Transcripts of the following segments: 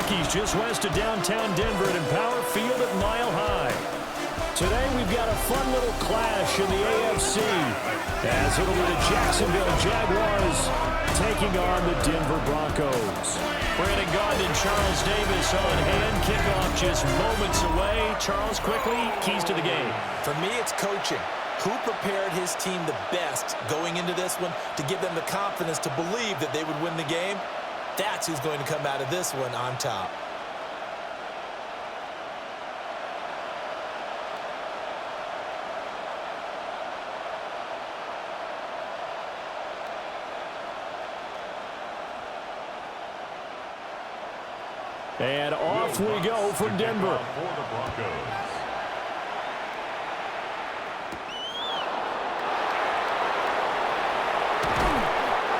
Rockies just west of downtown Denver at Empower Field at Mile High. Today we've got a fun little clash in the AFC as it'll be the Jacksonville Jaguars taking on the Denver Broncos. Brandon Gaudin and Charles Davis on hand. Kickoff just moments away. Charles, quickly, keys to the game. For me, it's coaching. Who prepared his team the best going into this one to give them the confidence to believe that they would win the game? That's who's going to come out of this one on top. And off we go from Denver. For the Broncos.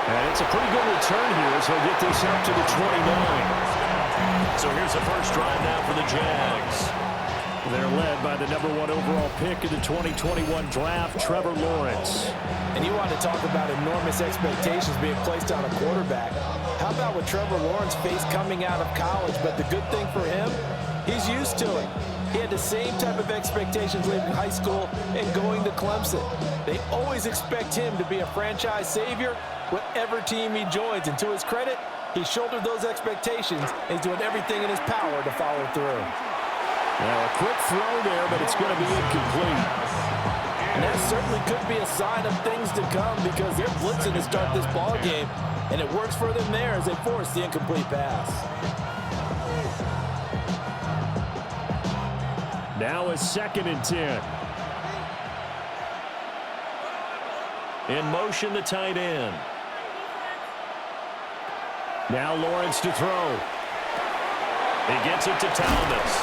And it's a pretty good return here, so he'll get this up to the 29. So here's the first drive now for the Jags. They're led by the #1 overall pick in the 2021 draft, Trevor Lawrence. And you want to talk about enormous expectations being placed on a quarterback. How about what Trevor Lawrence faced coming out of college? But the good thing for him, he's used to it. He had the same type of expectations leaving high school and going to Clemson. They always expect him to be a franchise savior, whatever team he joins. And to his credit, he shouldered those expectations, and he's doing everything in his power to follow through. Now a quick throw there, but it's going to be incomplete. And that certainly could be a sign of things to come because they're blitzing to start this ball game, and it works for them there as they force the incomplete pass. Now a 2nd and 10. In motion, the tight end. Now Lawrence to throw. He gets it to Thomas.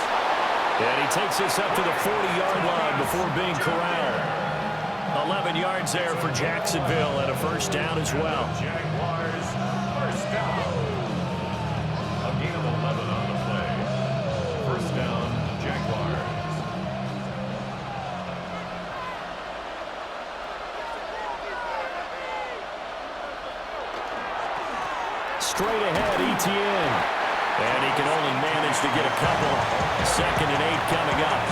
And he takes this up to the 40-yard line before being corralled. 11 yards there for Jacksonville and a first down as well. Jaguars, first down. A gain of 11 on the play. First down, Jaguars. Straight ahead, Etienne. And he can only manage to get a couple. 2nd and 8 coming up.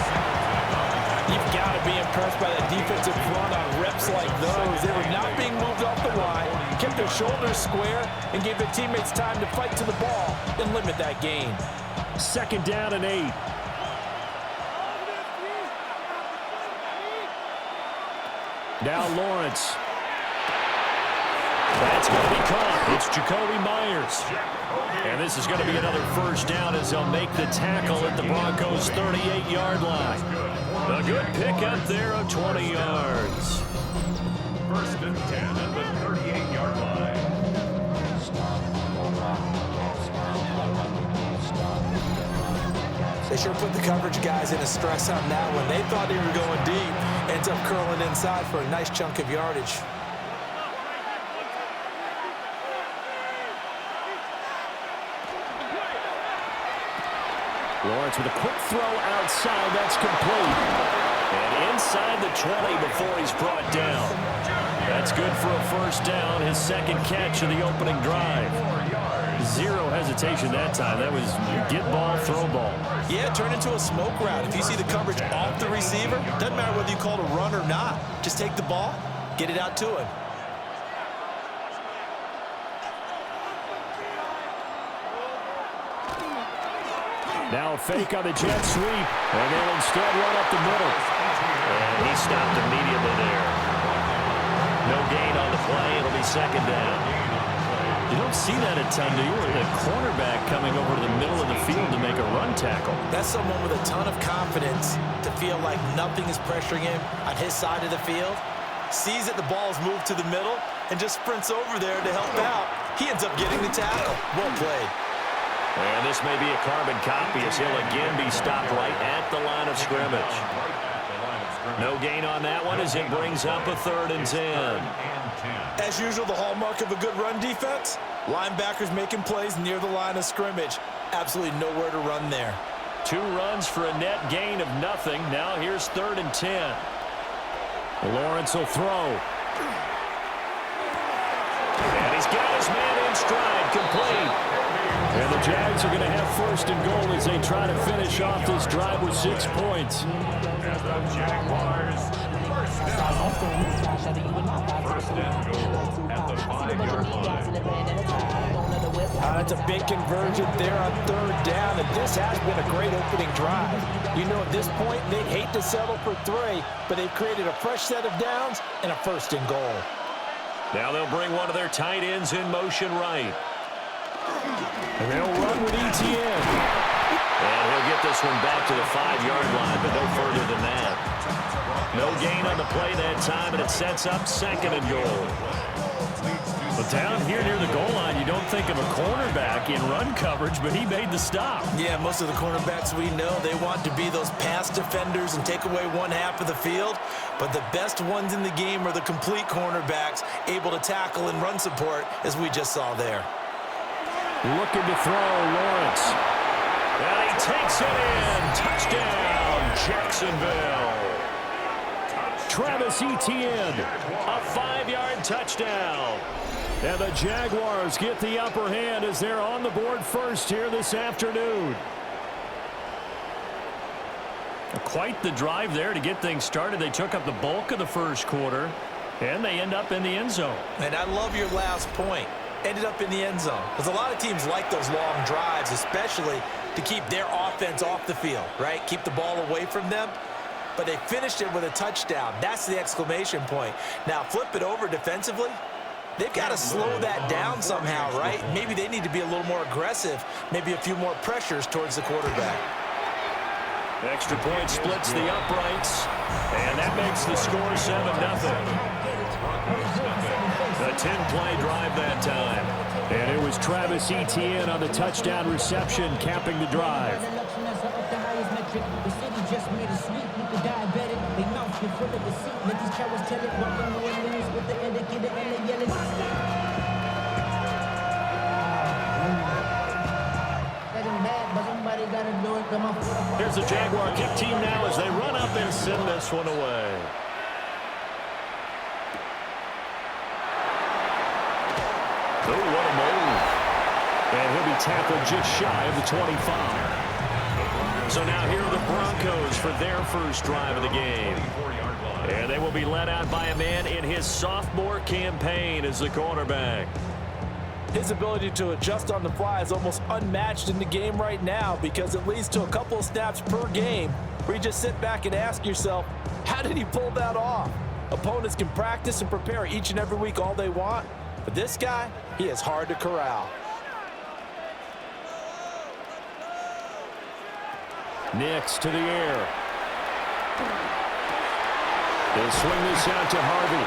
You've got to be impressed by that defensive front on reps like those. They were not being moved off the line, kept their shoulders square, and gave their teammates time to fight to the ball and limit that gain. 2nd down and 8. Now Lawrence. That's going to be caught. It's Jacoby Myers. And this is going to be another first down as they'll make the tackle at the Broncos' 38-yard line. A good pickup there of 20 yards. First and 10 at the 38-yard line. They sure put the coverage guys in a stress on that one. They thought they were going deep. Ends up curling inside for a nice chunk of yardage. Lawrence with a quick throw outside. That's complete. And inside the 20 before he's brought down. That's good for a first down. His 2nd catch of the opening drive. 0 hesitation that time. That was get ball, throw ball. Yeah, turn into a smoke route. If you see the coverage off the receiver, doesn't matter whether you call it a run or not. Just take the ball, get it out to him. Now a fake on the jet sweep, and they'll instead run up the middle. And he stopped immediately there. No gain on the play. It'll be 2nd down. You don't see that a ton, do you? The cornerback coming over to the middle of the field to make a run tackle. That's someone with a ton of confidence to feel like nothing is pressuring him on his side of the field. Sees that the ball's moved to the middle and just sprints over there to help out. He ends up getting the tackle. Well played. And this may be a carbon copy as he'll again be stopped right at the line of scrimmage. No gain on that one as it brings up a 3rd and 10. As usual, the hallmark of a good run defense, linebackers making plays near the line of scrimmage. Absolutely nowhere to run there. 2 runs for a net gain of nothing. Now here's 3rd and 10. Lawrence will throw. And he's got his man in stride, complete. And the Jags are going to have first and goal as they try to finish off this drive with 6 points. And the Jaguars, first down. First and goal at the 5-yard line. That's a big conversion there on third down, and this has been a great opening drive. You know, at this point, they'd hate to settle for 3, but they've created a fresh set of downs and a first and goal. Now they'll bring one of their tight ends in motion right. And they'll run with ETN. And he'll get this one back to the 5-yard line, but no further than that. No gain on the play that time, and it sets up second and goal. But down here near the goal line, you don't think of a cornerback in run coverage, but he made the stop. Yeah, most of the cornerbacks we know, they want to be those pass defenders and take away one half of the field. But the best ones in the game are the complete cornerbacks, able to tackle and run support, as we just saw there. Looking to throw, Lawrence. And he takes it in. Touchdown, Jacksonville. Travis Etienne, a 5-yard touchdown. And the Jaguars get the upper hand as they're on the board first here this afternoon. Quite the drive there to get things started. They took up the bulk of the first quarter, and they end up in the end zone. And I love your last point. Ended up in the end zone. Because a lot of teams like those long drives, especially to keep their offense off the field, right? Keep the ball away from them. But they finished it with a touchdown. That's the exclamation point. Now flip it over defensively. They've got to slow that down somehow, right? Maybe they need to be a little more aggressive. Maybe a few more pressures towards the quarterback. Extra point splits the uprights, and that makes the score 7-0. A 10-play drive that time. And it was Travis Etienne on the touchdown reception, capping the drive. Here's the Jaguar kick team now as they run up and send this one away. Oh, what a move. And he'll be tackled just shy of the 25. So now here are the Broncos for their first drive of the game. And they will be led out by a man in his sophomore campaign as the quarterback. His ability to adjust on the fly is almost unmatched in the game right now because it leads to a couple of snaps per game where you just sit back and ask yourself, how did he pull that off? Opponents can practice and prepare each and every week all they want, but this guy, he is hard to corral. Nix to the air. They'll swing this out to Harvey.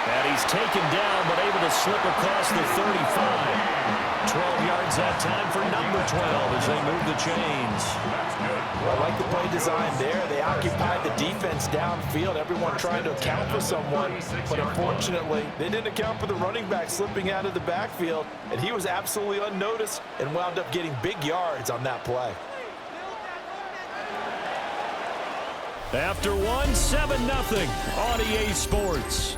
And he's taken down, but able to slip across the 35. 12 yards that time for number 12 as they move the chains. Well, I like the play design there. They occupied the defense downfield, everyone trying to account for someone. But unfortunately, they didn't account for the running back slipping out of the backfield, and he was absolutely unnoticed and wound up getting big yards on that play. After one, 7-0 on EA Sports.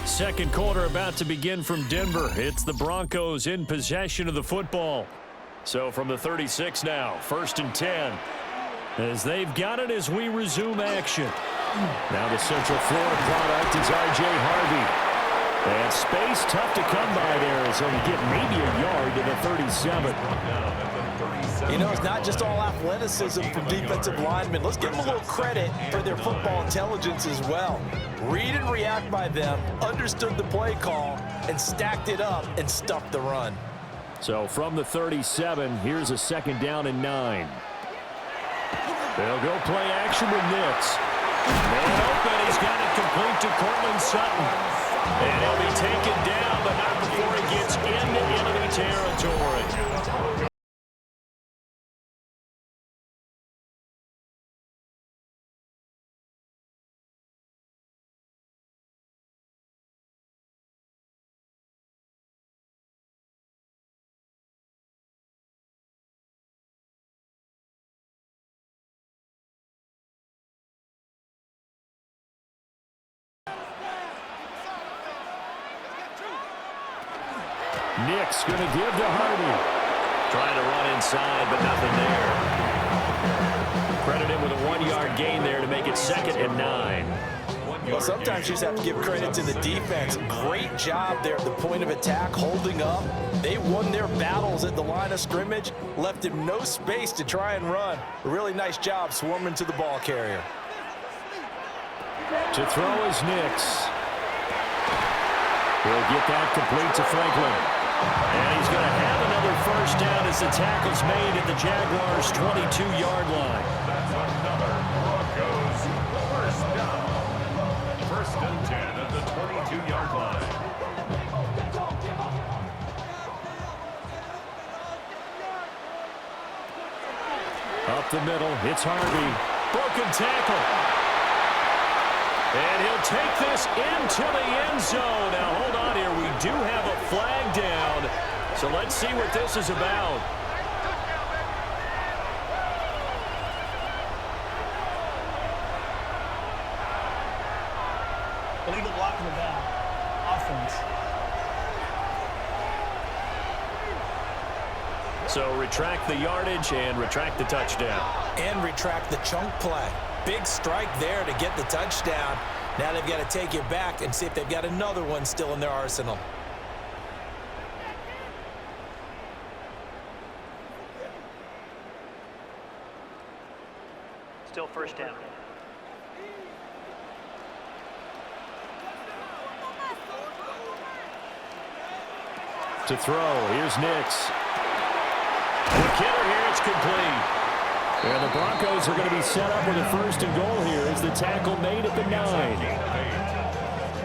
Second quarter about to begin from Denver. It's the Broncos in possession of the football. So from the 36 now, 1st and 10. As they've got it as we resume action. Now the Central Florida product is R.J. Harvey. And space tough to come by there as he'll get maybe a yard to the 37. You know, it's not just all athleticism from defensive linemen. Let's give them a little credit for their football intelligence as well. Read and react by them, understood the play call, and stacked it up and stuffed the run. So from the 37, here's a 2nd down and 9. They'll go play action with Nix. Man open, he's got it complete to Cortland Sutton. And he'll be taken down, but not before he gets into enemy territory. Nick's going to give to Harvey. Trying to run inside, but nothing there. Credit him with a 1-yard gain there to make it 2nd and 9. Well, sometimes you just have to give credit to the defense. Great job there at the point of attack, holding up. They won their battles at the line of scrimmage, left him no space to try and run. A really nice job swarming to the ball carrier. To throw is Nix. He'll get that complete to Franklin. And he's going to have another first down as the tackle's made at the Jaguars' 22-yard line. That's another Broncos first down. 1st and 10 at the 22-yard line. Up the middle, it's Harvey. Broken tackle. And he'll take this into the end zone. Now, hold on here. We do have a flag down. So let's see what this is about. Illegal blocking the down. Offense. So retract the yardage and retract the touchdown. And retract the chunk play. Big strike there to get the touchdown. Now they've got to take it back and see if they've got another one still in their arsenal. Still first down. To throw, here's Nix. The killer here, it's complete. And the Broncos are going to be set up with a 1st and goal here as the tackle made at the 9.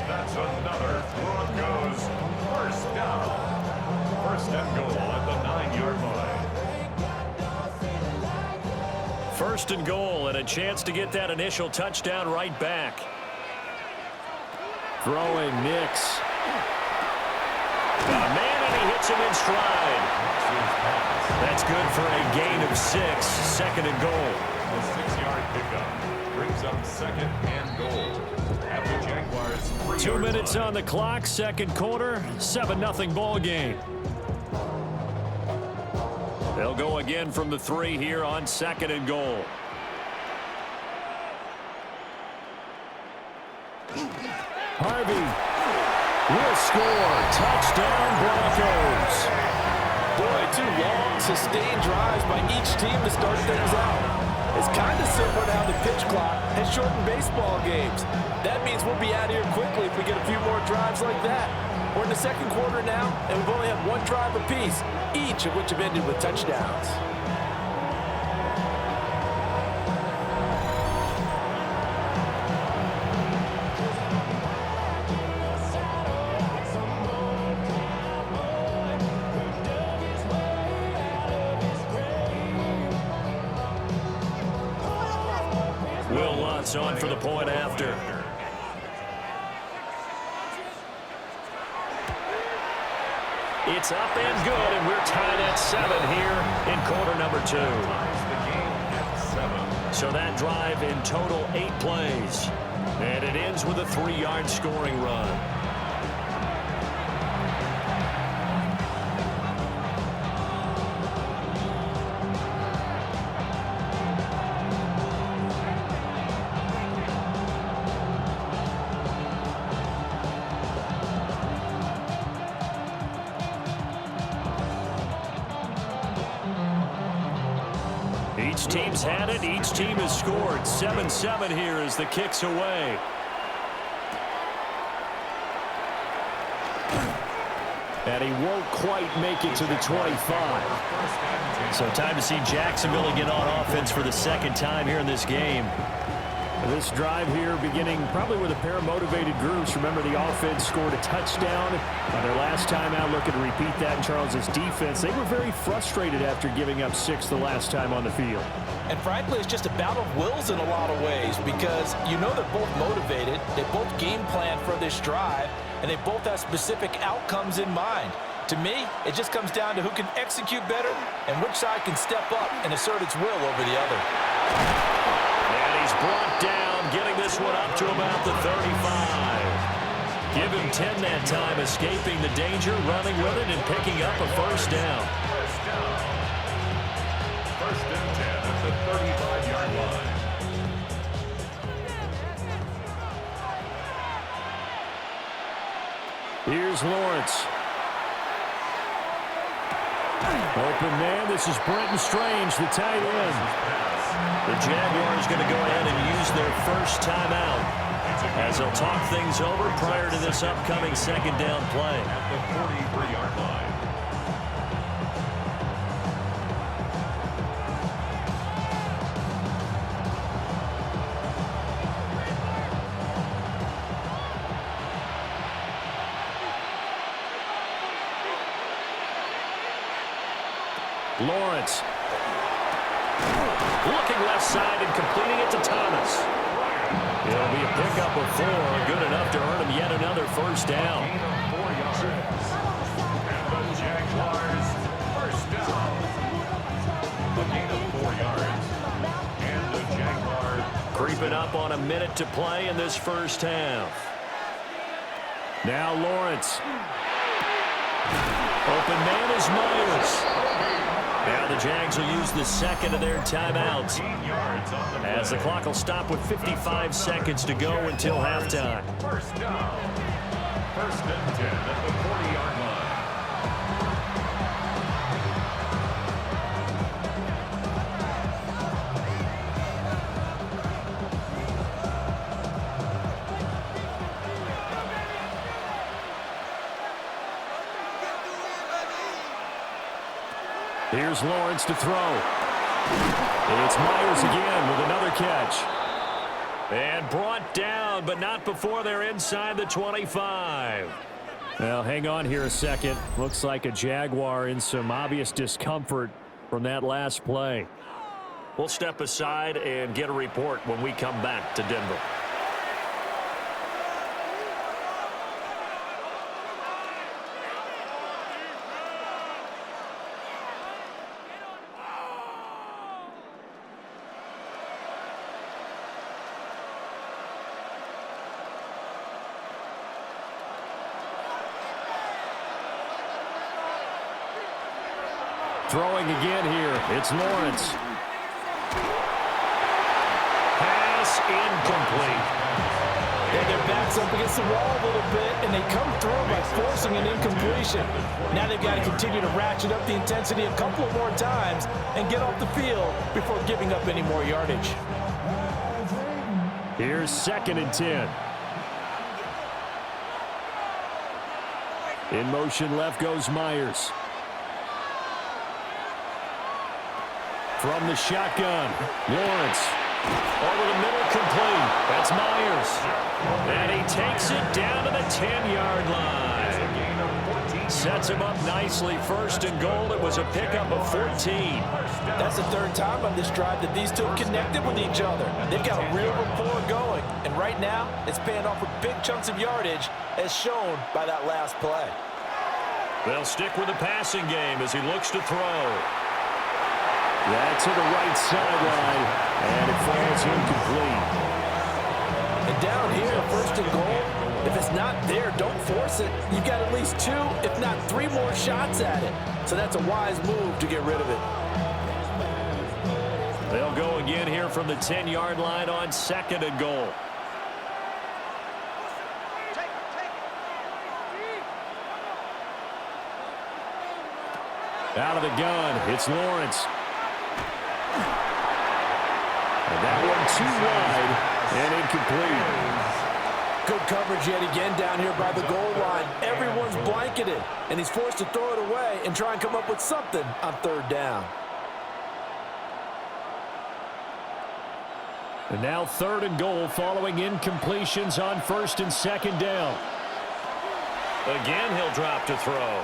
That's another Broncos first down. 1st and goal at the 9-yard line. 1st and goal and a chance to get that initial touchdown right back. Throwing Nix. Man, and he hits him in stride. That's good for a gain of 6. 2nd and goal. The 6-yard pickup brings up 2nd and goal. At the Jaguars' 3-yard 2 minutes line. on the clock, 2nd quarter, 7-0 ball game. They'll go again from the 3 here on 2nd and goal. Harvey will score. Touchdown, Broncos. Boy, 2 long, sustained drives by each team to start things out. It's kind of similar to how the pitch clock has shortened baseball games. That means we'll be out of here quickly if we get a few more drives like that. We're in the 2nd quarter now, and we've only had 1 drive apiece, each of which have ended with touchdowns. On for the point after. It's up and good, and we're tied at 7 here in quarter number 2. Ties the game at 7. So that drive in total 8 plays. And it ends with a 3-yard scoring run. Each team's had it. Each team has scored. 7-7 here as the kick's away. And he won't quite make it to the 25. So time to see Jacksonville get on offense for the 2nd time here in this game. This drive here beginning probably with a pair of motivated groups. Remember, the offense scored a touchdown on their last time out. Looking to repeat that in Charles's defense. They were very frustrated after giving up 6 the last time on the field. And frankly, it's just a battle of wills in a lot of ways because you know they're both motivated. They both game plan for this drive, and they both have specific outcomes in mind. To me, it just comes down to who can execute better and which side can step up and assert its will over the other. And he's brought down, getting this one up to about the 35. Give him 10 that time, escaping the danger, running with it, and picking up a first down. First and 10 at the 35-yard line. Here's Lawrence. Open man, this is Brenton Strange, the tight end. The Jaguars going to go ahead and use their first timeout as they'll talk things over prior to this upcoming second down play. At the 43-yard line. Lawrence. Looking left side and completing it to Thomas. It'll be a pickup of 4, good enough to earn him yet another first down. Gain of 4 yards. And the Jaguars first down. A gain of 4 yards. And the Jaguars Creeping up on a minute to play in this first half. Now Lawrence. Open man is Myers. Now the Jags will use the second of their timeouts 14 yards on the as the clock will stop with 55 seconds to go until halftime. first down. First and 10 at the 40-yard line. Here's Lawrence to throw. It's Myers again with another catch. And brought down, but not before they're inside the 25. Well, hang on here a second. Looks like a Jaguar in some obvious discomfort from that last play. We'll step aside and get a report when we come back to Denver. Throwing again here. It's Lawrence. Pass incomplete. And their backs up against the wall a little bit, and they come through by forcing an incompletion. Now they've got to continue to ratchet up the intensity a couple more times and get off the field before giving up any more yardage. Here's 2nd and 10. In motion left goes Myers. From the shotgun, Lawrence. Over the middle, complete. That's Myers. And he takes it down to the 10-yard line. Sets him up nicely. First and goal. It was a pickup of 14. That's the third time on this drive that these two connected with each other. They've got a real rapport going, and right now it's paying off with big chunks of yardage as shown by that last play. They'll stick with the passing game as he looks to throw. That's to the right sideline, and it falls incomplete. And down here, first and goal, if it's not there, don't force it. You've got at least 2, if not 3 more shots at it. So that's a wise move to get rid of it. They'll go again here from the 10-yard line on 2nd and goal. Out of the gun, it's Lawrence. And that one too wide and incomplete. Good coverage yet again down here by the goal line. Everyone's blanketed, and he's forced to throw it away and try and come up with something on 3rd down. And now 3rd and goal following incompletions on 1st and 2nd down. Again, he'll drop to throw.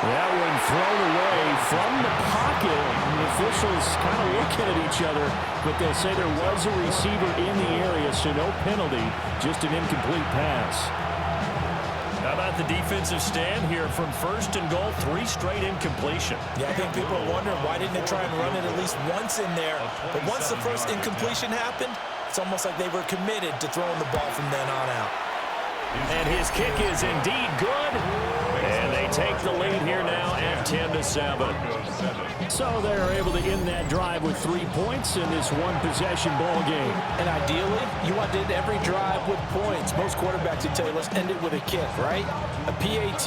That one thrown away from the pocket. And the officials kind of looking at each other, but they'll say there was a receiver in the area, so no penalty, just an incomplete pass. How about the defensive stand here from 1st and goal, 3 straight incompletion. Yeah, I think people are wondering why didn't they try and run it at least once in there. But once the first incompletion happened, it's almost like they were committed to throwing the ball from then on out. And his kick is indeed good. And they take the lead here now at 10-7. So they're able to end that drive with 3 points in this one-possession ball game. And ideally, you want to end every drive with points. Most quarterbacks would tell you, let's end it with a kick, right? A PAT,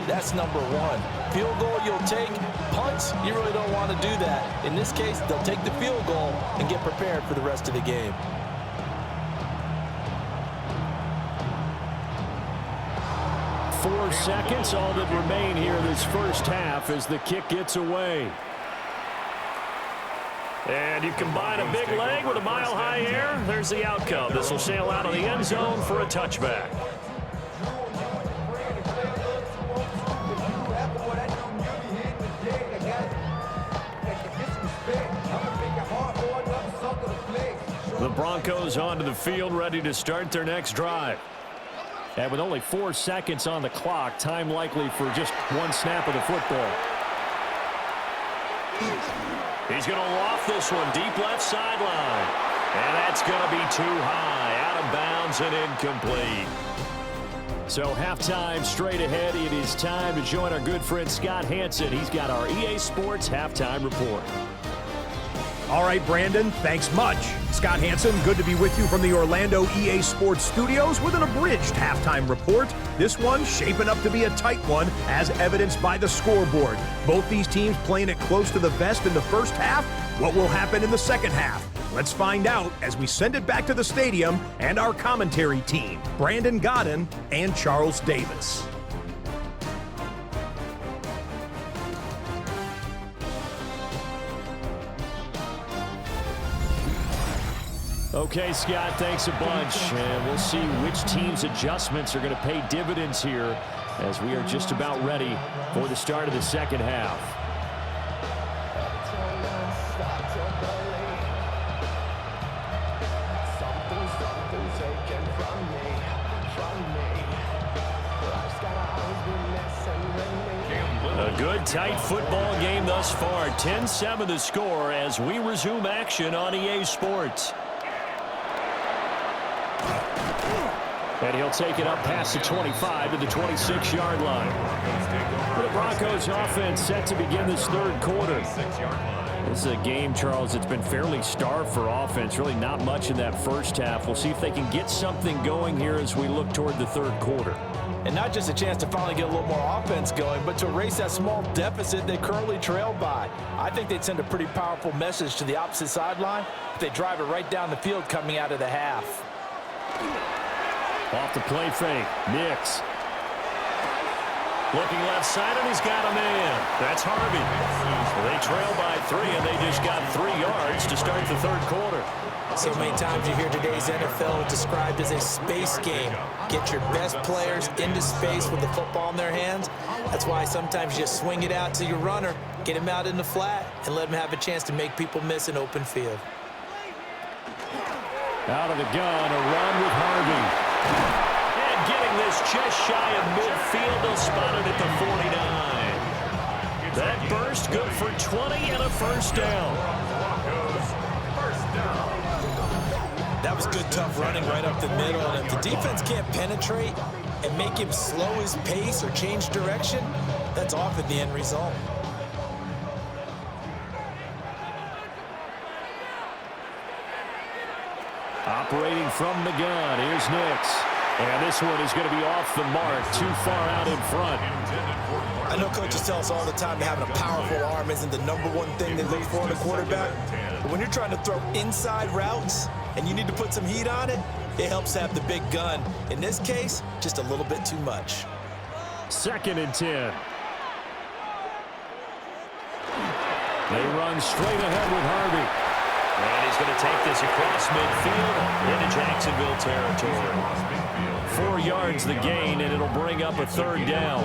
that's number one. Field goal you'll take. Punts, you really don't want to do that. In this case, they'll take the field goal and get prepared for the rest of the game. Four seconds, all that remain here this first half as the kick gets away. And you combine a big leg with a mile-high air, there's the outcome. This will sail out of the end zone for a touchback. The Broncos onto the field, ready to start their next drive. And with only 4 seconds on the clock, time likely for just one snap of the football. He's going to loft this one deep left sideline. And that's going to be too high, out of bounds and incomplete. So halftime straight ahead. It is time to join our good friend Scott Hanson. He's got our EA Sports halftime report. All right, Brandon, thanks much. Scott Hanson, good to be with you from the Orlando EA Sports Studios with an abridged halftime report. This one shaping up to be a tight one, as evidenced by the scoreboard. Both these teams playing it close to the vest in the first half. What will happen in the second half? Let's find out as we send it back to the stadium and our commentary team, Brandon Godden and Charles Davis. Okay, Scott, thanks a bunch. And we'll see which team's adjustments are going to pay dividends here as we are just about ready for the start of the second half. A good, tight football game thus far. 10-7 the score as we resume action on EA Sports. And he'll take it up past the 25 to the 26-yard line. The Broncos offense set to begin this third quarter. This is a game, Charles, that's been fairly starved for offense. Really not much in that first half. We'll see if they can get something going here as we look toward the third quarter. And not just a chance to finally get a little more offense going, but to erase that small deficit they currently trailed by. I think they'd send a pretty powerful message to the opposite sideline if they drive it right down the field coming out of the half. Off the play fake, Nix. Looking left side, and he's got a man. That's Harvey. They trail by 3, and they just got 3 yards to start the third quarter. So many times you hear today's NFL described as a space game. Get your best players into space with the football in their hands. That's why sometimes you just swing it out to your runner, get him out in the flat, and let him have a chance to make people miss an open field. Out of the gun, a run with Harvey. And getting this just shy of midfield, they'll spot it at the 49. That burst good for 20 and a first down. That was good, tough running right up the middle. And if the defense can't penetrate and make him slow his pace or change direction, that's often the end result. Operating from the gun, here's Nix. And this one is going to be off the mark, too far out in front. I know coaches tell us all the time that having a powerful arm isn't the #1 thing they look for in a quarterback. But when you're trying to throw inside routes and you need to put some heat on it, it helps to have the big gun. In this case, just a little bit too much. 2nd and 10. They run straight ahead with Harvey. And he's going to take this across midfield into Jacksonville territory. 4 yards the gain, and it'll bring up a 3rd down.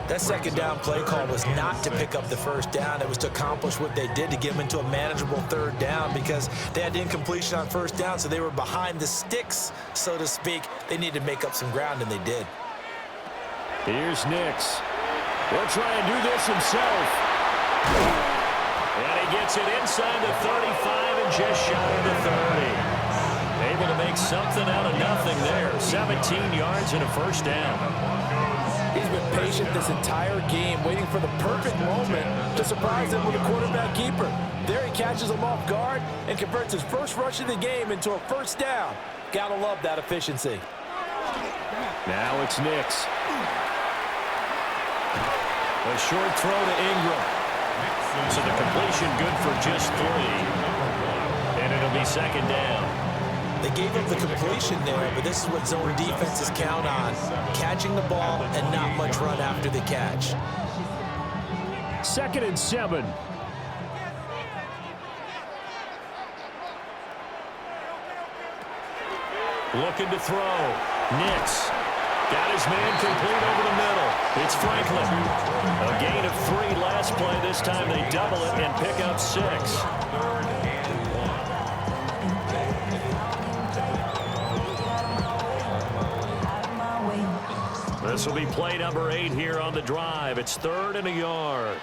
That 2nd down play call was not to pick up the 1st down. It was to accomplish what they did to get them into a manageable 3rd down because they had incompletion on 1st down, so they were behind the sticks, so to speak. They needed to make up some ground, and they did. Here's Nix. He'll try and do this himself. And he gets it inside the 35 and just shy of the 30. Able to make something out of nothing there. 17 yards and a first down. He's been patient this entire game, waiting for the perfect moment to surprise him with a quarterback keeper. There he catches him off guard and converts his first rush of the game into a first down. Gotta love that efficiency. Now it's Nix. A short throw to Ingram. So the completion good for just 3. And it'll be second down. They gave up the completion there, but this is what zone defenses count on. Catching the ball and not much run after the catch. 2nd and 7. Looking to throw. Nix. Got his man complete over the middle. It's Franklin. A gain of 3 last play. This time they double it and pick up 6. This will be play number 8 here on the drive. It's 3rd and a yard.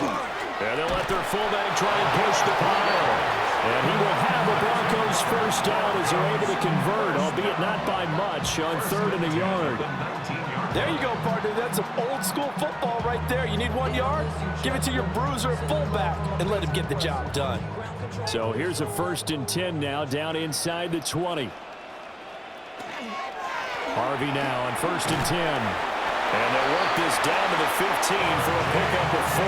And they'll let their fullback try and push the pile. And he will have a Broncos first down as they're able to convert, albeit not by much, on 3rd and a yard. There you go, partner. That's some old school football right there. You need 1 yard? Give it to your bruiser fullback and let him get the job done. So here's a 1st and 10 now, down inside the 20. Harvey now on 1st and 10. And they'll work this down to the 15 for a pickup of 4.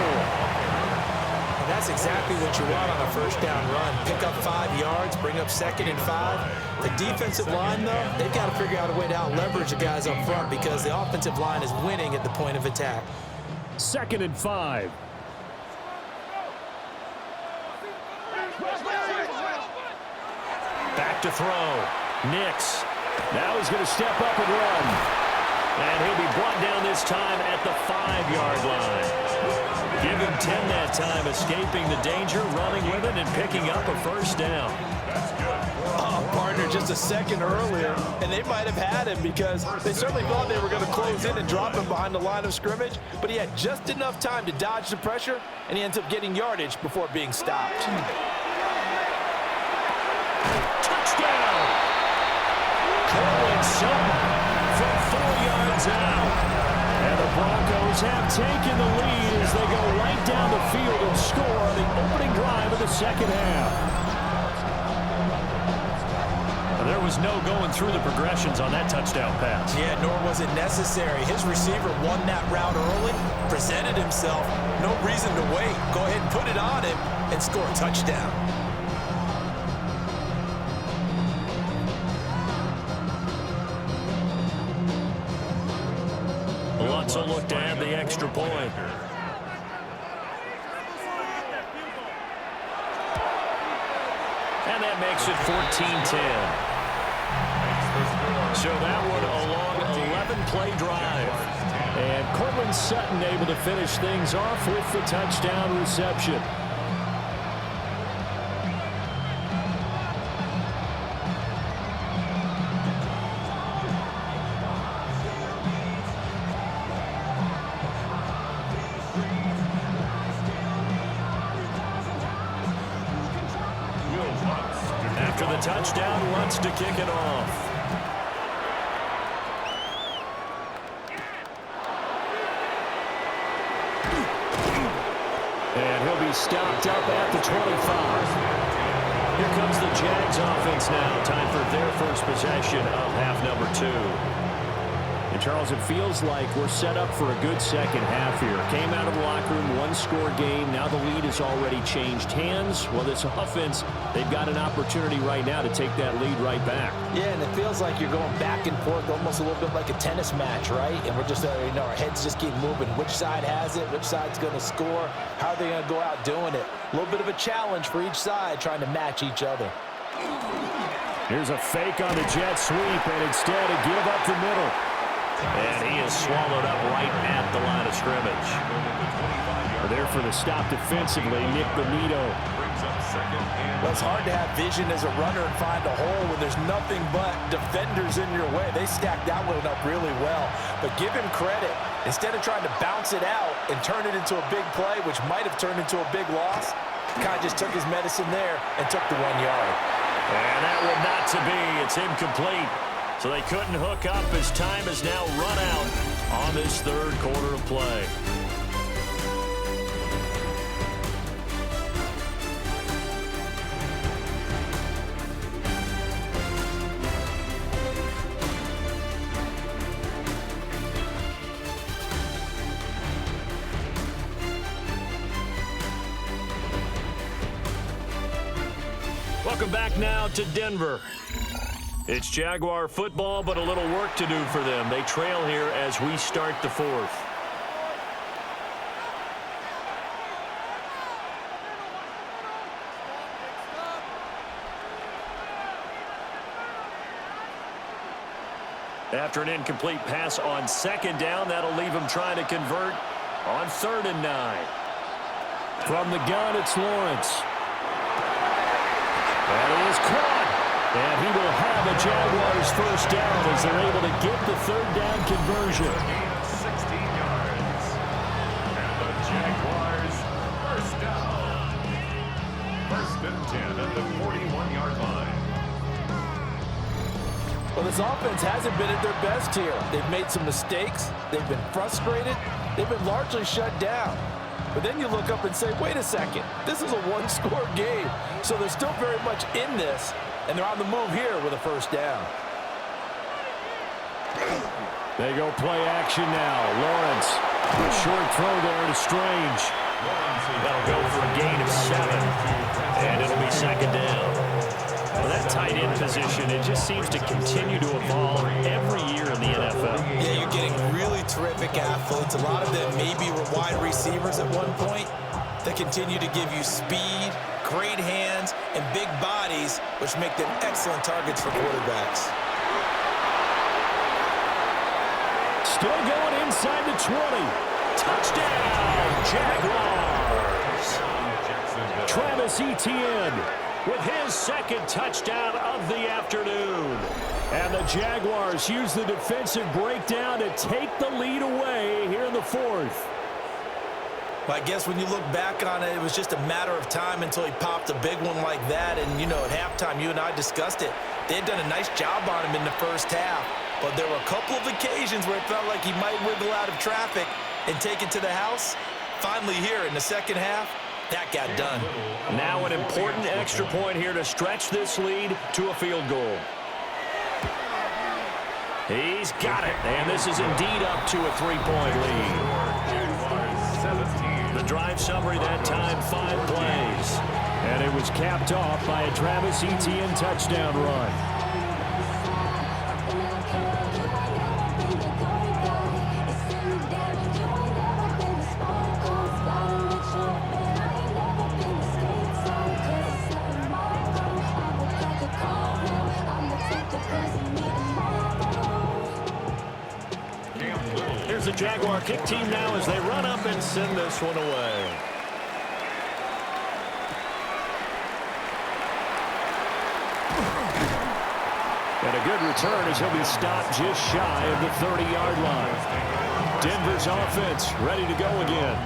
And that's exactly what you want on a first down run. Pick up 5 yards, bring up 2nd and 5. The defensive line, though, they've got to figure out a way to out-leverage the guys up front because the offensive line is winning at the point of attack. 2nd and 5. Back to throw. Nix. Now he's going to step up and run. And he'll be brought down this time at the 5-yard line. Give him 10 that time, escaping the danger, running with it, and picking up a first down. Oh, partner, just a second earlier, and they might have had him because they certainly thought they were going to close in and drop him behind the line of scrimmage, but he had just enough time to dodge the pressure, and he ends up getting yardage before being stopped. Touchdown! Cortland Sutton from 4 yards out. And the Broncos have taken the lead as they go right down the field and score on the opening drive of the second half. There was no going through the progressions on that touchdown pass. Yeah, nor was it necessary. His receiver won that route early, presented himself, no reason to wait. Go ahead and put it on him and score a touchdown. Lutz will look to add the extra point. And that makes it 14-10. So that one a long 11-play drive. And Cortland Sutton able to finish things off with the touchdown reception. After the touchdown, Lutz to kick it off. And he'll be stopped up at the 25. Here comes the Jags offense now. Time for their first possession of half number 2. And Charles, it feels like we're set up for a good second half here. Came out of the locker room, 1-score game. Now the lead has already changed hands. Well, this offense, they've got an opportunity right now to take that lead right back. Yeah, and it feels like you're going back and forth, almost a little bit like a tennis match, right? And we're just, our heads just keep moving. Which side has it? Which side's going to score? How are they going to go out doing it? A little bit of a challenge for each side, trying to match each other. Here's a fake on the jet sweep, and instead a give up the middle. And he is swallowed up right at the line of scrimmage. There for the stop defensively, Nick Bonito. Well, it's hard to have vision as a runner and find a hole when there's nothing but defenders in your way. They stacked that one up really well. But give him credit. Instead of trying to bounce it out and turn it into a big play, which might have turned into a big loss, kind of just took his medicine there and took the 1 yard. And that one not to be. It's incomplete. So they couldn't hook up as time has now run out on this third quarter of play. Welcome back now to Denver. It's Jaguar football, but a little work to do for them. They trail here as we start the fourth. After an incomplete pass on second down, that'll leave them trying to convert on 3rd and 9. From the gun, it's Lawrence. That is caught. And he will have a Jaguars first down as they're able to get the 3rd down conversion. Gain of 16 yards. And the Jaguars first down. 1st and 10 at the 41-yard line. Well, this offense hasn't been at their best here. They've made some mistakes. They've been frustrated. They've been largely shut down. But then you look up and say, wait a second, this is a one-score game. So they're still very much in this, and they're on the move here with a first down. They go play action now. Lawrence, a short throw there to Strange. That'll go for a gain of 7, and it'll be 2nd down. Well, that tight end position, it just seems to continue to evolve every year in the NFL. Yeah, you're getting really terrific athletes. A lot of them maybe were wide receivers at one point that continue to give you speed, great hands, and big bodies, which make them excellent targets for quarterbacks. Still going inside the 20. Touchdown, Jaguars! Travis Etienne with his 2nd touchdown of the afternoon. And the Jaguars use the defensive breakdown to take the lead away here in the 4th. Well, I guess when you look back on it, it was just a matter of time until he popped a big one like that. And, you know, at halftime, you and I discussed it. They had done a nice job on him in the first half. But there were a couple of occasions where it felt like he might wiggle out of traffic and take it to the house. Finally here in the second half, that got done. Now an important extra point here to stretch this lead to a field goal. He's got it, and this is indeed up to a 3-point lead. The drive summary that time, 5 plays. And it was capped off by a Travis Etienne touchdown run. Here's the Jaguar kick team now as they run up and send this one away. And a good return as he'll be stopped just shy of the 30-yard line. Denver's offense ready to go again.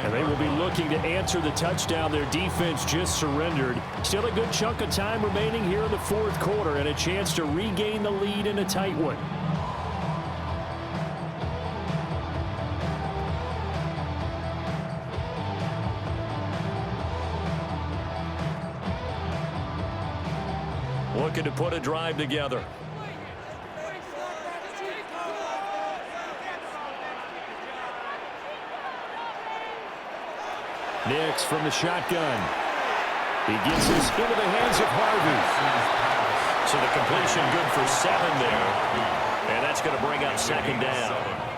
And they will be looking to answer the touchdown their defense just surrendered. Still a good chunk of time remaining here in the 4th quarter and a chance to regain the lead in a tight one. Looking to put a drive together. Nix from the shotgun. He gets this into the hands of Harvey. So the completion good for 7 there. And that's going to bring up 2nd down.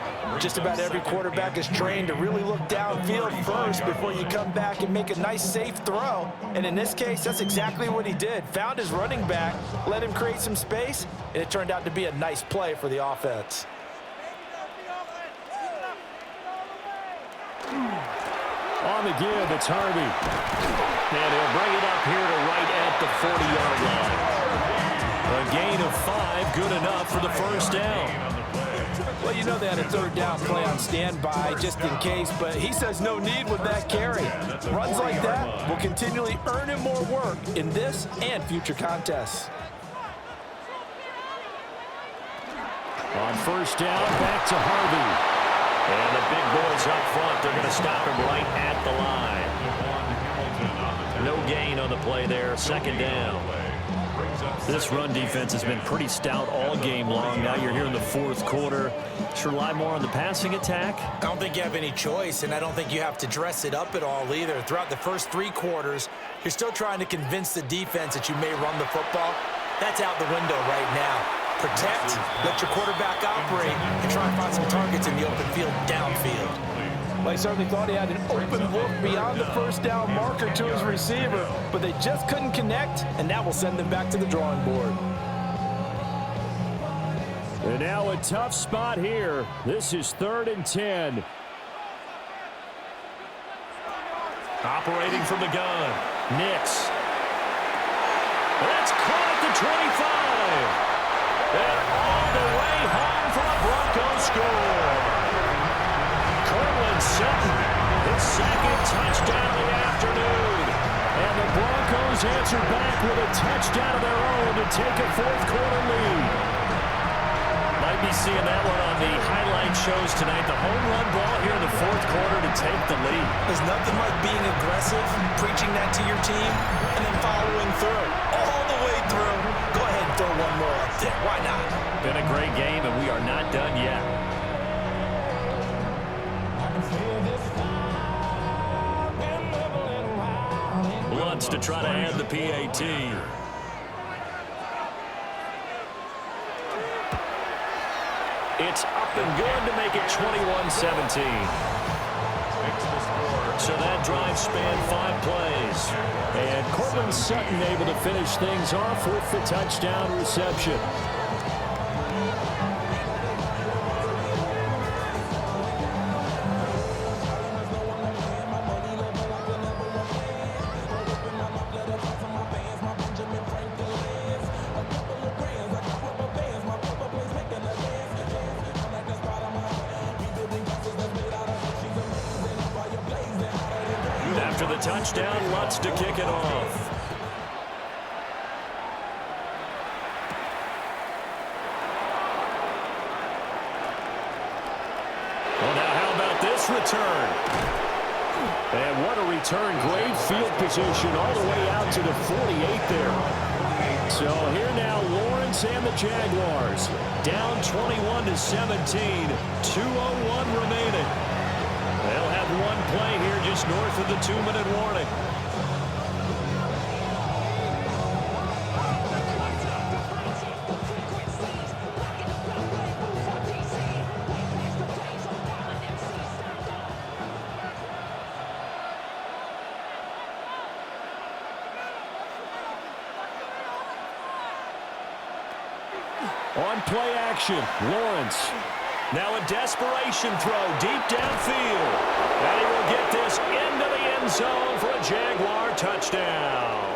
Just about every quarterback is trained to really look downfield first before you come back and make a nice, safe throw. And in this case, that's exactly what he did. Found his running back, let him create some space, and it turned out to be a nice play for the offense. On the give, it's Harvey. And he'll bring it up here to right at the 40-yard line. A gain of 5, good enough for the first down. Well, Well, you know they had a third down play on standby just in case, but he says no need with that carry. Runs like that will continually earn him more work in this and future contests. On first down, back to Harvey. And the big boys up front, they're going to stop him right at the line. No gain on the play there, second down. This run defense has been pretty stout all game long. Now you're here in the fourth quarter. Should rely more on the passing attack? I don't think you have any choice, and I don't think you have to dress it up at all either. Throughout the first 3 quarters, you're still trying to convince the defense that you may run the football. That's out the window right now. Protect, let your quarterback operate, and try and find some targets in the open field downfield. Well, he certainly thought he had an open look beyond the first down marker to his receiver, but they just couldn't connect, and that will send them back to the drawing board. And now a tough spot here. This is 3rd and 10. Operating from the gun. Nix. That's caught at the 25. And all the way home for a Broncos score. Cortland Sutton, his second touchdown of the afternoon. And the Broncos answered back with a touchdown of their own to take a fourth quarter lead. Might be seeing that one on the highlight shows tonight. The home run ball here in the fourth quarter to take the lead. There's nothing like being aggressive, preaching that to your team, and then following through. All the way through. Go ahead and throw one more up there. Why not? Been a great game, and we are not done yet. Wants to try to add the PAT. It's up and good to make it 21-17. So that drive spanned 5 plays. And Cortland Sutton able to finish things off with the touchdown reception. After the touchdown, Lutz to kick it off. Well, now how about this return? And what a return. Great field position all the way out to the 48 there. So here now, Lawrence and the Jaguars down 21-17. 2:01 remaining. They'll have one play here just north of the 2-minute warning. On play action, Lawrence. Now a desperation throw deep downfield. And he will get this into the end zone for a Jaguar touchdown.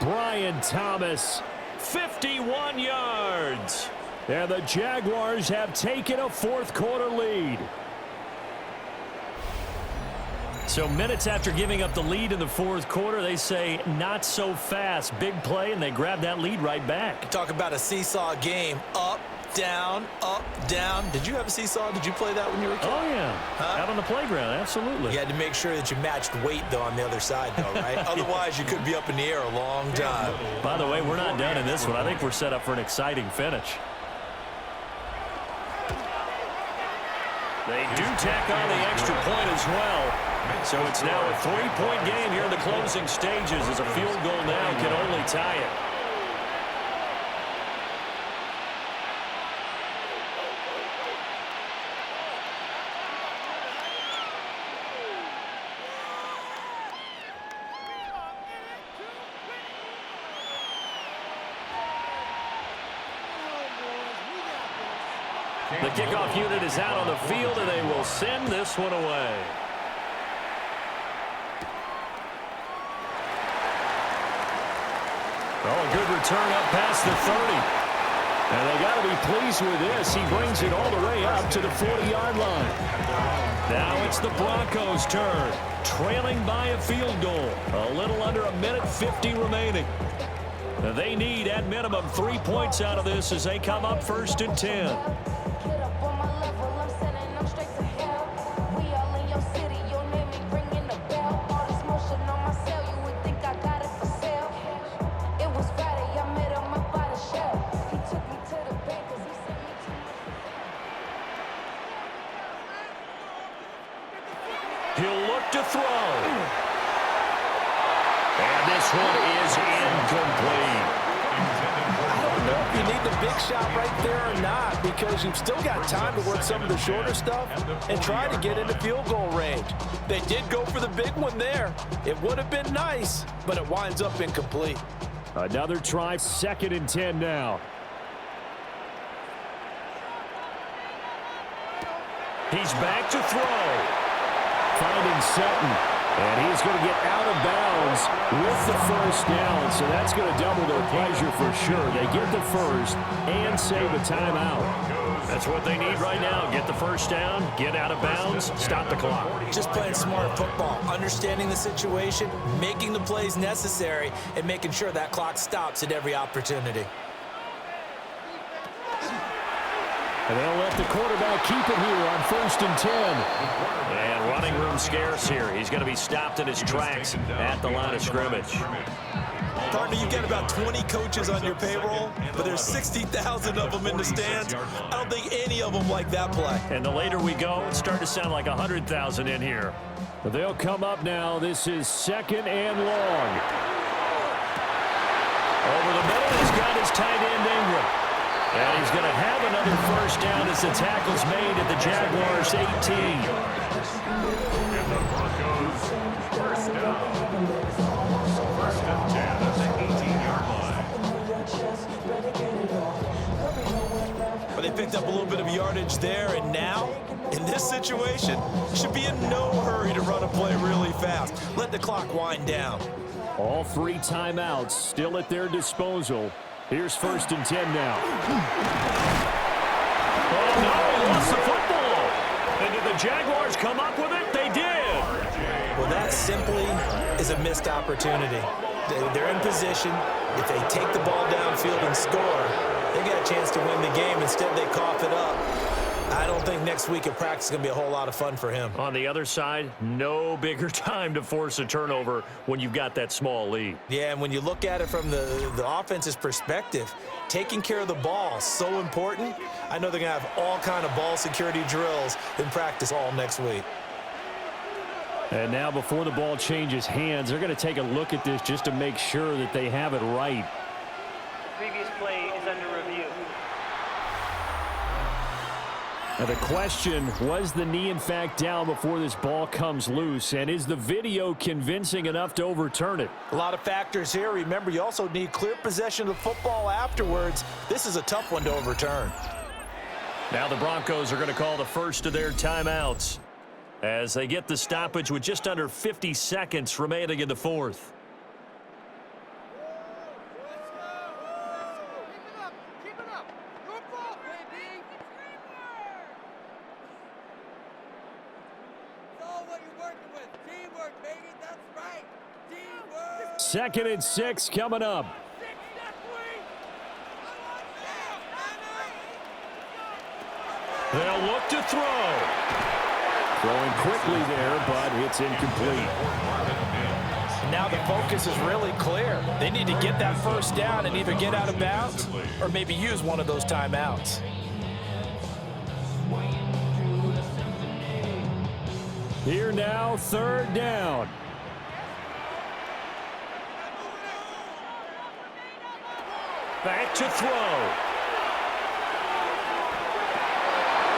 Brian Thomas, 51 yards. And the Jaguars have taken a fourth quarter lead. So minutes after giving up the lead in the fourth quarter, they say not so fast. Big play, and they grab that lead right back. Talk about a seesaw game. Up, down, up, down. Did you have a seesaw? Did you play that when you were a kid? Oh, yeah. Out on the playground, absolutely. You had to make sure that you matched weight, though, on the other side, though, right? Otherwise, you could be up in the air a long time. By the way, we're not done in this one. I think we're set up for an exciting finish. They do tack on the extra point as well. So it's now a 3-point game here in the closing stages as a field goal now can only tie it. The kickoff unit is out on the field, and they will send this one away. Oh, a good return up past the 30. And they got to be pleased with this. He brings it all the way up to the 40-yard line. Now it's the Broncos' turn, trailing by a field goal. A little under a minute 50 remaining. They need, at minimum, 3 points out of this as they come up 1st and 10. He'll look to throw. And this one is incomplete. I don't know if you need the big shot right there or not, because you've still got time to work some of the shorter stuff and try to get into field goal range. They did go for the big one there. It would have been nice, but it winds up incomplete. Another try, 2nd and 10 now. He's back to throw. Finding Sutton, and he's going to get out of bounds with the 1st down, so that's going to double their pleasure for sure. They get the 1st and save a timeout. That's what they need right now. Get the 1st down, get out of bounds, stop the clock. Just playing smart football, understanding the situation, making the plays necessary, and making sure that clock stops at every opportunity. And they'll let the quarterback keep it here on 1st and 10. And running room scarce here. He's going to be stopped in his tracks at the line of scrimmage. Partner, you've got about 20 coaches on your payroll, but there's 60,000 of them in the stands. I don't think any of them like that play. And the later we go, it's starting to sound like 100,000 in here. They'll come up now. This is 2nd and long. Over the middle, he's got his tight end Ingram. And he's going to have another 1st down as the tackle's made at the Jaguars 18. And the Broncos, 1st down. 1st and 10 at the 18-yard line. But they picked up a little bit of yardage there, and now, in this situation, should be in no hurry to run a play really fast. Let the clock wind down. All 3 timeouts still at their disposal. Here's 1st and 10 now. Oh, no, he lost the football. And did the Jaguars come up with it? They did. Well, that simply is a missed opportunity. They're in position. If they take the ball downfield and score, they got a chance to win the game. Instead, they cough it up. I don't think next week at practice is going to be a whole lot of fun for him. On the other side, no bigger time to force a turnover when you've got that small lead. Yeah, and when you look at it from the offense's perspective, taking care of the ball is so important. I know they're going to have all kind of ball security drills in practice all next week. And now before the ball changes hands, they're going to take a look at this just to make sure that they have it right. Previous play is under review. Now the question, was the knee in fact down before this ball comes loose? And is the video convincing enough to overturn it? A lot of factors here. Remember, you also need clear possession of the football afterwards. This is a tough one to overturn. Now the Broncos are going to call the first of their timeouts as they get the stoppage with just under 50 seconds remaining in the 4th. Second and 6 coming up. They'll look to throw. Throwing quickly there, but it's incomplete. Now the focus is really clear. They need to get that 1st down and either get out of bounds or maybe use one of those timeouts. Here now, 3rd down. Back to throw.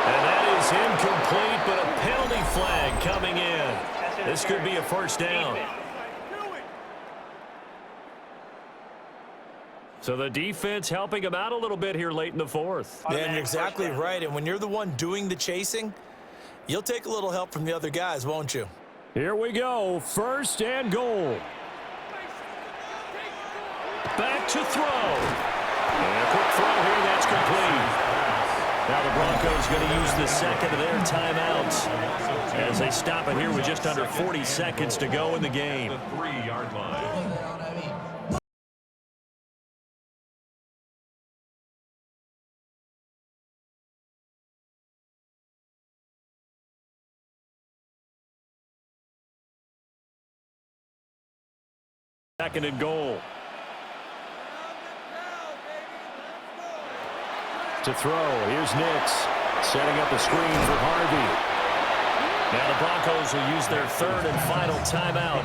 And that is incomplete, but a penalty flag coming in. This could be a 1st down. So the defense helping him out a little bit here late in the 4th. Yeah, and you're exactly right. And when you're the one doing the chasing, you'll take a little help from the other guys, won't you? Here we go. 1st and goal. Back to throw. And a quick throw here, that's complete. Now the Broncos going to use the second of their timeouts as they stop it here with just under 40 seconds to go in the game. The 3-yard line. Second and goal. To throw, here's Nix, setting up a screen for Harvey. Now the Broncos will use their third and final timeout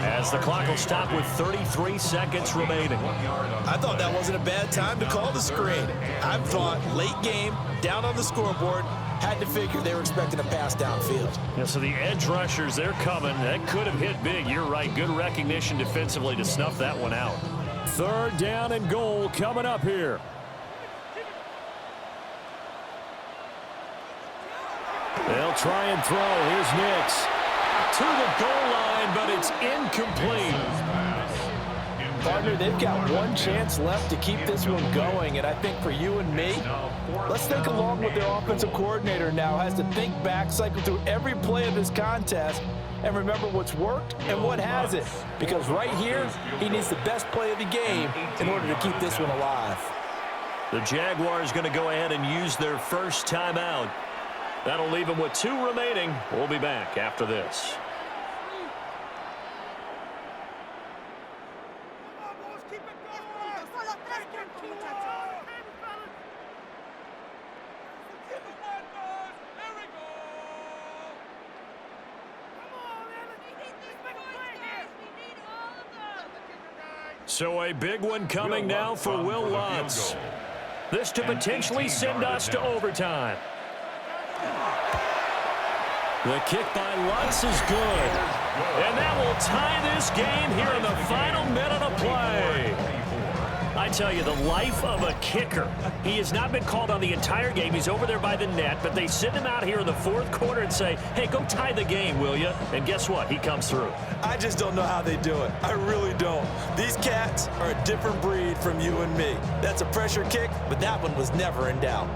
as the clock will stop with 33 seconds remaining. I thought that wasn't a bad time to call the screen. I thought late game, down on the scoreboard, had to figure they were expecting a pass downfield. Yeah, so the edge rushers, they're coming. That could have hit big. You're right. Good recognition defensively to snuff that one out. Third down and goal coming up here. They'll try and throw. Here's Nix. To the goal line, but it's incomplete. Partner, they've got one chance left to keep this one going, and I think for you and me, let's think along with their offensive coordinator now has to think back, cycle through every play of this contest, and remember what's worked and what hasn't. Because right here, he needs the best play of the game in order to keep this one alive. The Jaguars going to go ahead and use their first timeout. That'll leave them with 2 remaining. We'll be back after this. So a big one coming now for Will Lutz. This to potentially send us to overtime. The kick by Lutz is good. And that will tie this game here in the final minute of play. I tell you, the life of a kicker. He has not been called on the entire game. He's over there by the net, but they send him out here in the fourth quarter and say, hey, go tie the game, will you? And guess what? He comes through. I just don't know how they do it. I really don't. These cats are a different breed from you and me. That's a pressure kick, but that one was never in doubt.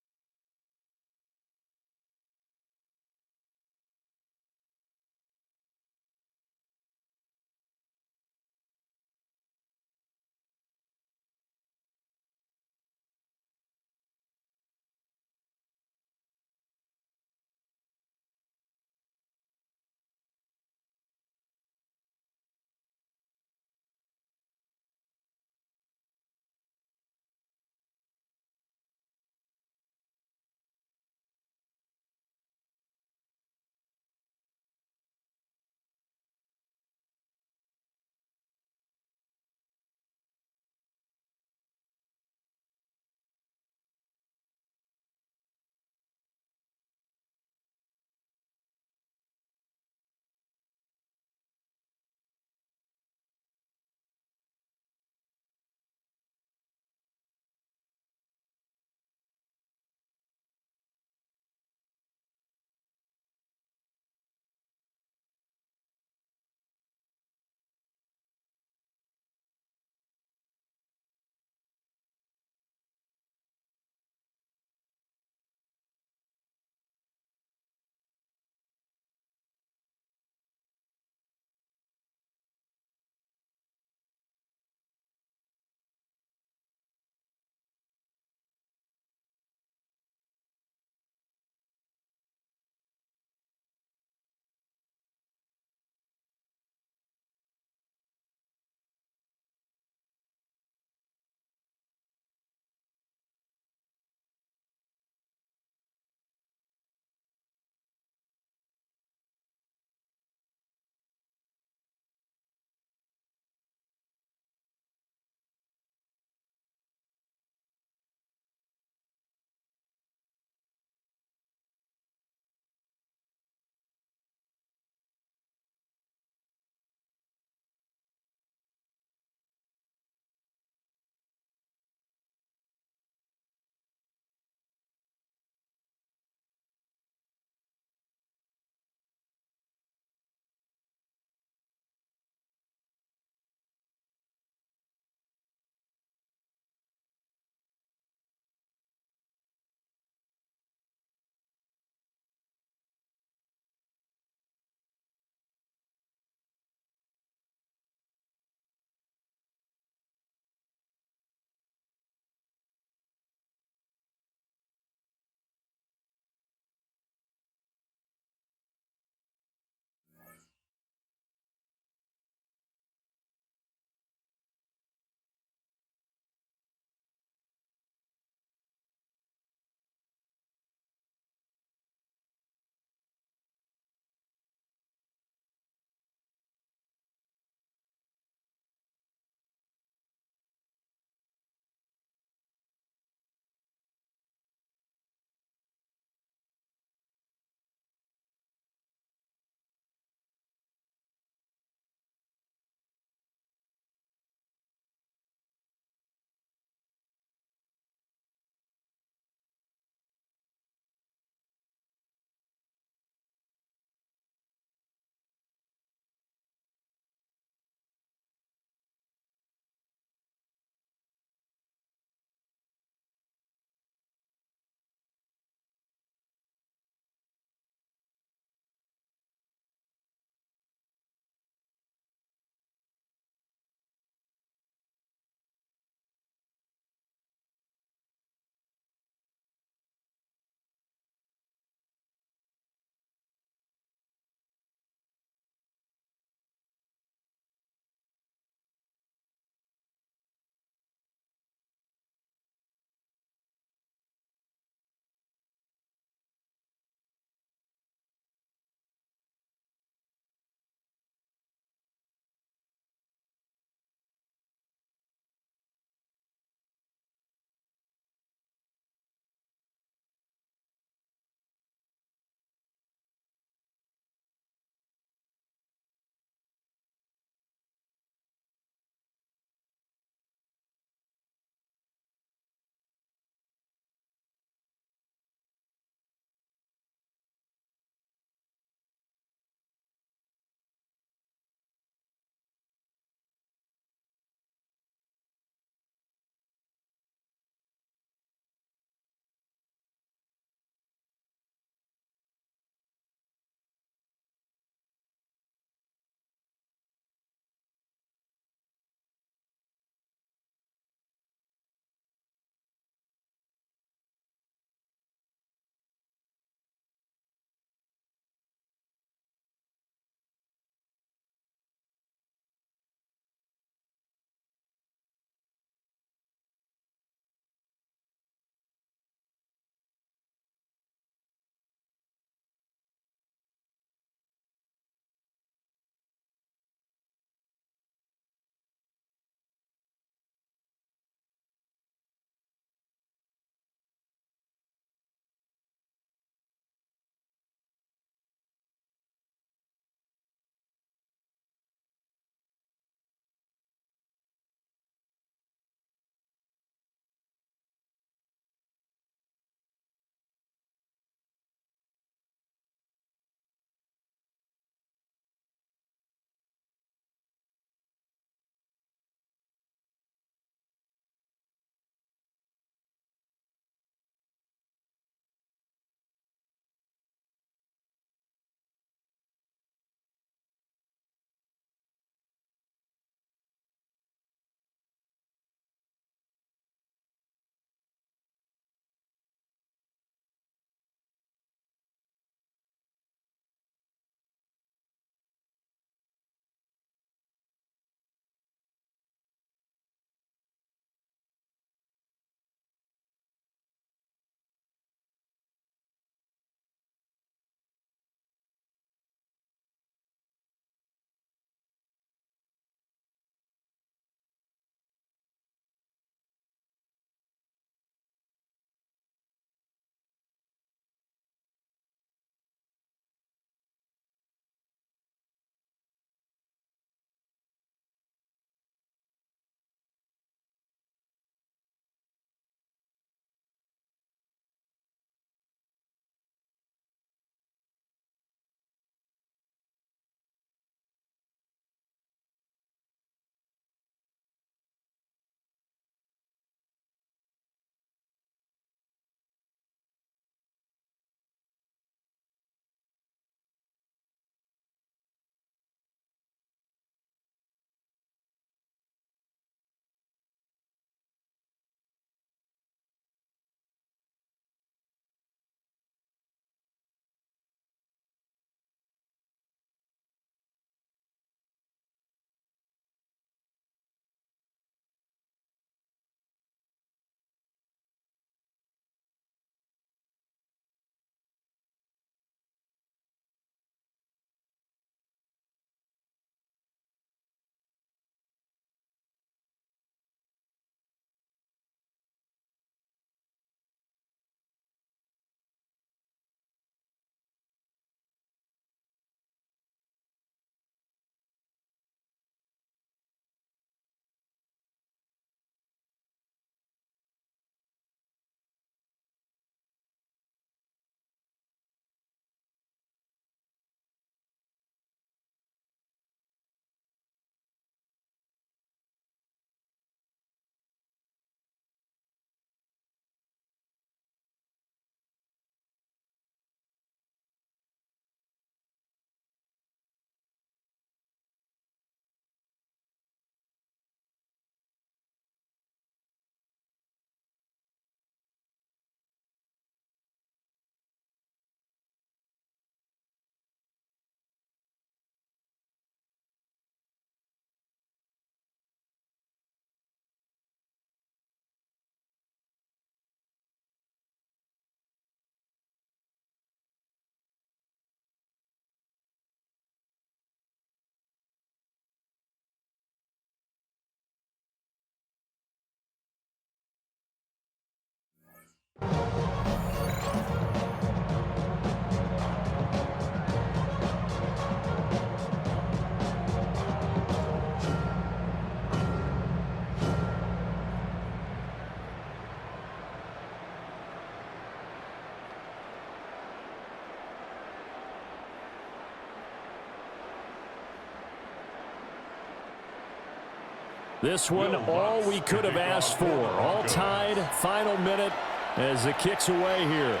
This one, all we could have asked for. All tied, final minute as the kick's away here.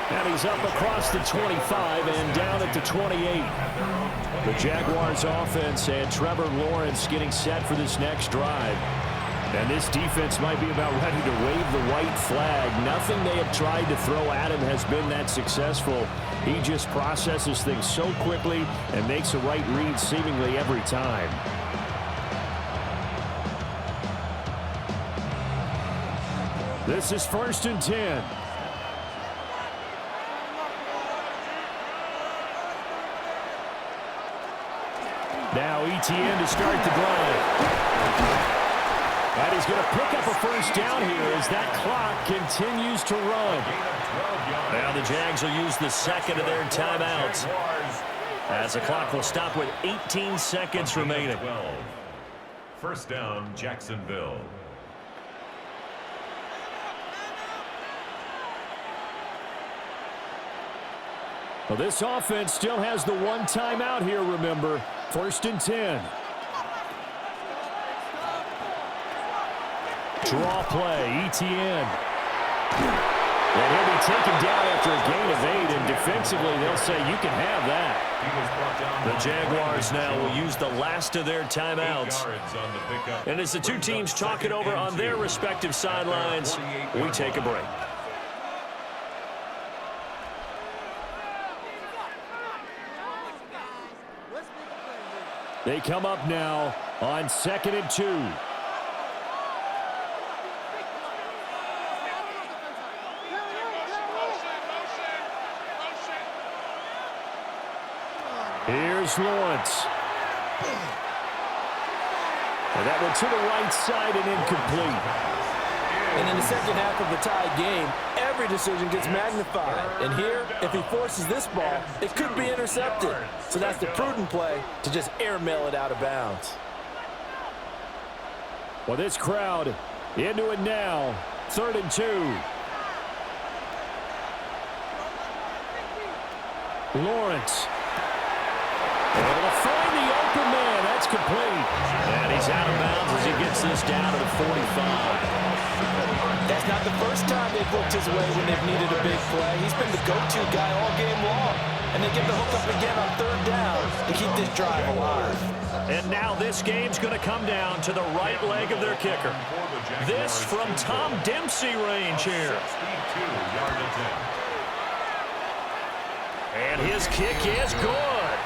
And he's up across the 25 and down at the 28. The Jaguars offense and Trevor Lawrence getting set for this next drive. And this defense might be about ready to wave the white flag. Nothing they have tried to throw at him has been that successful. He just processes things so quickly and makes the right read seemingly every time. This is 1st and 10. Now ETN to start the drive. And he's going to pick up a first down here as that clock continues to run. Now the Jags will use the second of their timeouts as the clock will stop with 18 seconds remaining. 1st down, Jacksonville. Well, this offense still has the one timeout here, remember. 1st and 10. Draw play, ETN. And he'll be taken down after a gain of 8, and defensively they'll say you can have that. The Jaguars now will use the last of their timeouts. And as the two teams talk it over on their respective sidelines, we take a break. They come up now on 2nd and 2. Here's Lawrence. And that one to the right side and incomplete. And in the second half of the tie game, every decision gets magnified. And here, if he forces this ball, it could be intercepted. So that's the prudent play to just airmail it out of bounds. Well, this crowd into it now. 3rd and 2. Lawrence. Able to find the open man. That's complete. And he's out of bounds as he gets this down to the 45. That's not the first time they've looked his way when they've needed a big play. He's been the go-to guy all game long. And they get the hook up again on 3rd down to keep this drive alive. And now this game's going to come down to the right leg of their kicker. This from Tom Dempsey range here. And his kick is good.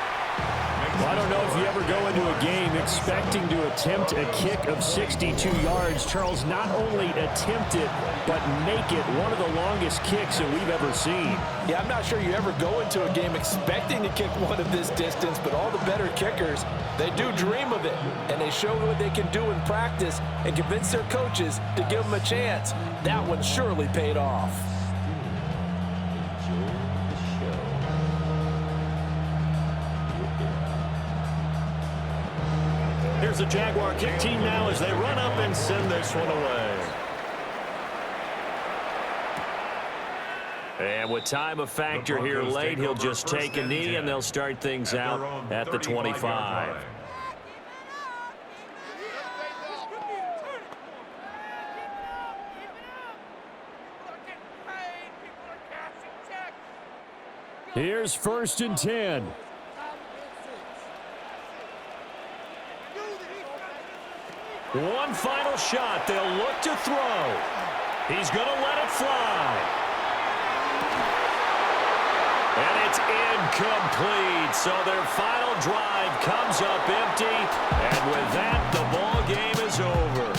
Well, I don't know if you ever go into a game expecting to attempt a kick of 62 yards. Charles, not only attempt it, but make it one of the longest kicks that we've ever seen. Yeah, I'm not sure you ever go into a game expecting to kick one of this distance, but all the better kickers, they do dream of it, and they show what they can do in practice and convince their coaches to give them a chance. That one surely paid off. Here's the Jaguar kick team now as they run up and send this one away. And with time a factor here late, he'll just take a knee and they'll start things out at the 25. Here's 1st and 10. One final shot. They'll look to throw. He's going to let it fly. And it's incomplete. So their final drive comes up empty. And with that, the ball game is over.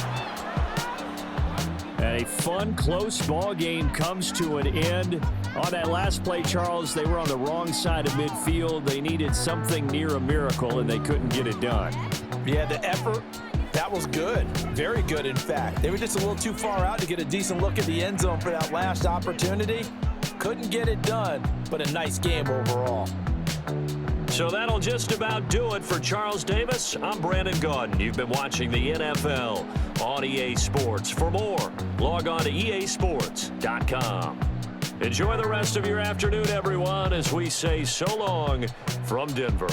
And a fun, close ball game comes to an end. On that last play, Charles, they were on the wrong side of midfield. They needed something near a miracle, and they couldn't get it done. Yeah, the effort, that was good. Very good, in fact. They were just a little too far out to get a decent look at the end zone for that last opportunity. Couldn't get it done, but a nice game overall. So that'll just about do it for Charles Davis. I'm Brandon Gaudin. You've been watching the NFL on EA Sports. For more, log on to easports.com. Enjoy the rest of your afternoon, everyone, as we say so long from Denver.